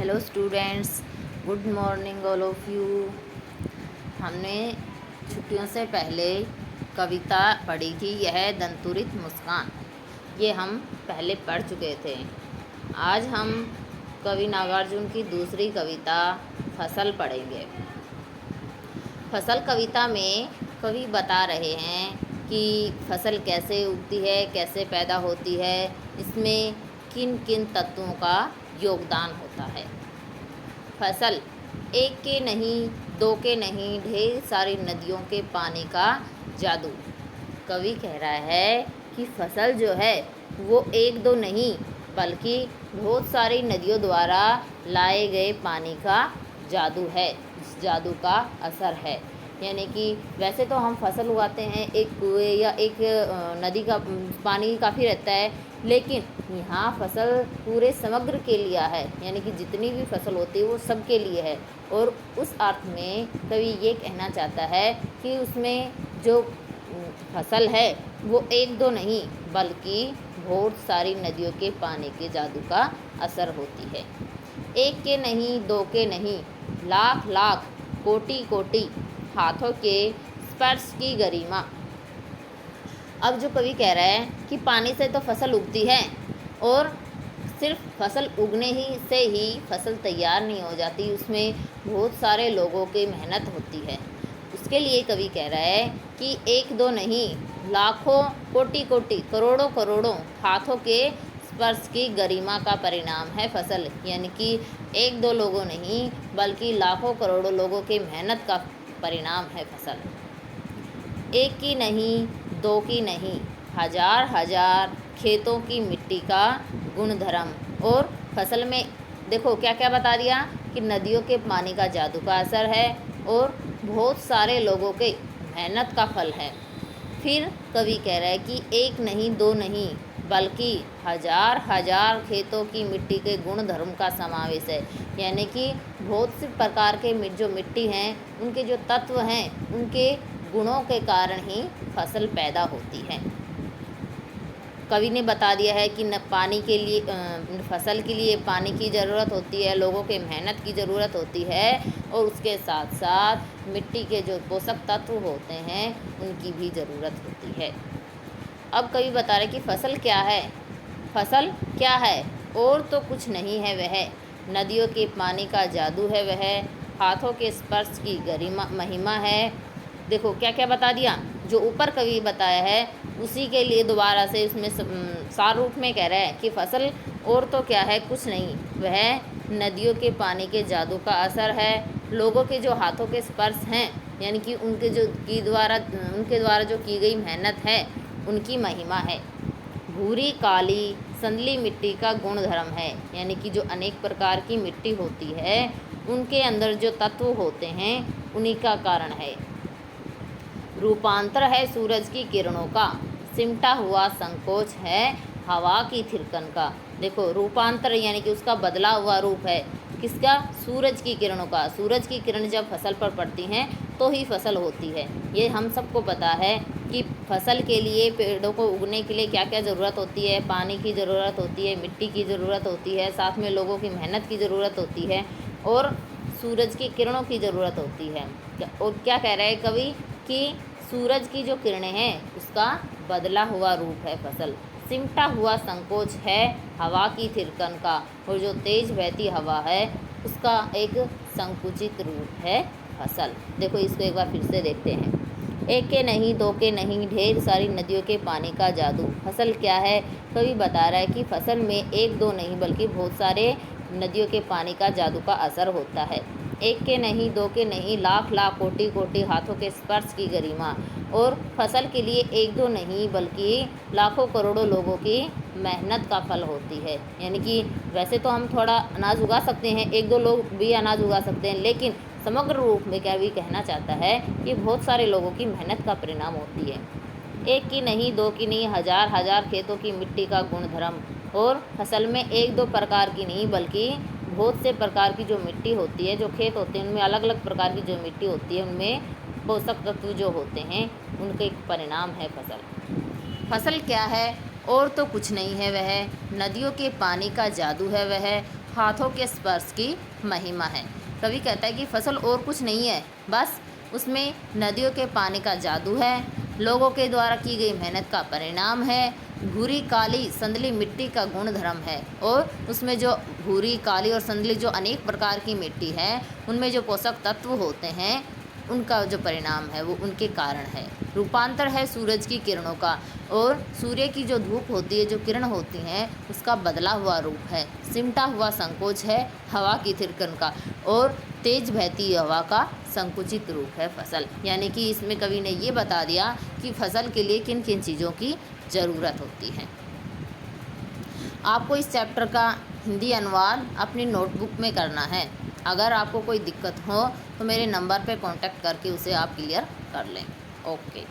Hello students, good morning all of you. हमने छुट्टियों से पहले कविता पढ़ी थी, यह दंतुरित मुस्कान। ये हम पहले पढ़ चुके थे। आज हम कवि नागार्जुन की दूसरी कविता फसल पढ़ेंगे। फसल कविता में कवि बता रहे हैं कि फसल कैसे उगती है, कैसे पैदा होती है, इसमें किन किन तत्वों का योगदान होता है। फसल एक के नहीं, दो के नहीं, ढेर सारी नदियों के पानी का जादू। कवि कह रहा है कि फसल जो है वो एक दो नहीं बल्कि बहुत सारी नदियों द्वारा लाए गए पानी का जादू है, इस जादू का असर है। यानी कि वैसे तो हम फसल उगाते हैं, एक कुएं या एक नदी का पानी काफ़ी रहता है, लेकिन यहाँ फसल पूरे समग्र के लिए है, यानी कि जितनी भी फसल होती है वो सबके लिए है। और उस अर्थ में कवि ये कहना चाहता है कि उसमें जो फसल है वो एक दो नहीं बल्कि बहुत सारी नदियों के पानी के जादू का असर होती है। एक के नहीं, दो के नहीं, लाख लाख, कोटि कोटि, हाथों के स्पर्श की गरिमा। अब जो कवि कह रहा है कि पानी से तो फसल उगती है, और सिर्फ फसल उगने ही से ही फसल तैयार नहीं हो जाती, उसमें बहुत सारे लोगों की मेहनत होती है। उसके लिए कवि कह रहा है कि एक दो नहीं, लाखों, कोटि कोटि, करोड़ों करोड़ों हाथों के स्पर्श की गरिमा का परिणाम है फसल। यानी कि एक दो लोगों नहीं बल्कि लाखों करोड़ों लोगों की मेहनत का परिणाम है फसल। एक की नहीं, दो की नहीं, हजार हजार खेतों की मिट्टी का गुणधर्म। और फसल में देखो क्या क्या बता दिया कि नदियों के पानी का जादू का असर है और बहुत सारे लोगों के मेहनत का फल है। फिर कवि कह रहा है कि एक नहीं, दो नहीं बल्कि हजार हजार खेतों की मिट्टी के गुण धर्म का समावेश है। यानी कि बहुत से प्रकार के जो मिट्टी हैं, उनके जो तत्व हैं, उनके गुणों के कारण ही फसल पैदा होती है। कवि ने बता दिया है कि न पानी के लिए फसल के लिए पानी की ज़रूरत होती है, लोगों के मेहनत की ज़रूरत होती है, और उसके साथ साथ मिट्टी के जो पोषक तत्व होते हैं उनकी भी ज़रूरत होती है। अब कवि बता रहे कि फसल क्या है। फसल क्या है? और तो कुछ नहीं है वह, नदियों के पानी का जादू है वह, हाथों के स्पर्श की गरिमा महिमा है। देखो क्या क्या बता दिया, जो ऊपर कवि बताया है उसी के लिए दोबारा से इसमें सार रूप में कह रहा है कि फसल और तो क्या है, कुछ नहीं, वह नदियों के पानी के जादू का असर है, लोगों के जो हाथों के स्पर्श हैं, यानी कि उनके द्वारा जो की गई मेहनत है उनकी महिमा है। भूरी काली संदली मिट्टी का गुणधर्म है, यानी कि जो अनेक प्रकार की मिट्टी होती है उनके अंदर जो तत्व होते हैं उन्हीं का कारण है। रूपांतर है सूरज की किरणों का, सिमटा हुआ संकोच है हवा की थिरकन का। देखो रूपांतर यानी कि उसका बदला हुआ रूप है, किसका? सूरज की किरणों का। सूरज की किरण जब फसल पर पड़ती हैं तो ही फसल होती है। ये हम सबको पता है कि फसल के लिए, पेड़ों को उगने के लिए क्या क्या ज़रूरत होती है। पानी की ज़रूरत होती है, मिट्टी की ज़रूरत होती है, साथ में लोगों की मेहनत की ज़रूरत होती है, और सूरज की किरणों की ज़रूरत होती है। और क्या कह रहा है कवि कि सूरज की जो किरणें हैं उसका बदला हुआ रूप है फसल, सिमटा हुआ संकोच है हवा की थिरकन का, और जो तेज बहती हवा है उसका एक संकुचित रूप है फसल। देखो इसको एक बार फिर से देखते हैं। एक के नहीं, दो के नहीं, ढेर सारी नदियों के पानी का जादू। फसल क्या है? कवि बता रहा है कि फसल में एक दो नहीं बल्कि बहुत सारे नदियों के पानी का जादू का असर होता है। एक के नहीं, दो के नहीं, लाख लाख, कोटि कोटि, हाथों के स्पर्श की गरिमा। और फसल के लिए एक दो नहीं बल्कि लाखों करोड़ों लोगों की मेहनत का फल होती है। यानी कि वैसे तो हम थोड़ा अनाज उगा सकते हैं, एक दो लोग भी अनाज उगा सकते हैं, लेकिन समग्र रूप में क्या भी कहना चाहता है कि बहुत सारे लोगों की मेहनत का परिणाम होती है। एक की नहीं, दो की नहीं, हजार हजार खेतों की मिट्टी का गुणधर्म। और फसल में एक दो प्रकार की नहीं बल्कि बहुत से प्रकार की जो मिट्टी होती है, जो खेत होते हैं उनमें अलग अलग प्रकार की जो मिट्टी होती है, उनमें पोषक तत्व जो होते हैं उनके एक परिणाम है फसल। फसल क्या है? और तो कुछ नहीं है वह, नदियों के पानी का जादू है वह, हाथों के स्पर्श की महिमा है। कवि कहता है कि फसल और कुछ नहीं है, बस उसमें नदियों के पानी का जादू है, लोगों के द्वारा की गई मेहनत का परिणाम है, भूरी काली संदली मिट्टी का गुण धर्म है, और उसमें जो भूरी काली और संदली जो अनेक प्रकार की मिट्टी है, उनमें जो पोषक तत्व होते हैं, उनका जो परिणाम है वो उनके कारण है। रूपांतर है सूरज की किरणों का, और सूर्य की जो धूप होती है, जो किरण होती हैं, उसका बदला हुआ रूप है। सिमटा हुआ संकोच है हवा की थिरकन का, और तेज बहती हवा का संकुचित रूप है फसल। यानी कि इसमें कवि ने ये बता दिया कि फसल के लिए किन किन चीज़ों की ज़रूरत होती है। आपको इस चैप्टर का हिंदी अनुवाद अपनी नोटबुक में करना है। अगर आपको कोई दिक्कत हो तो मेरे नंबर पे कांटेक्ट करके उसे आप क्लियर कर लें। ओके।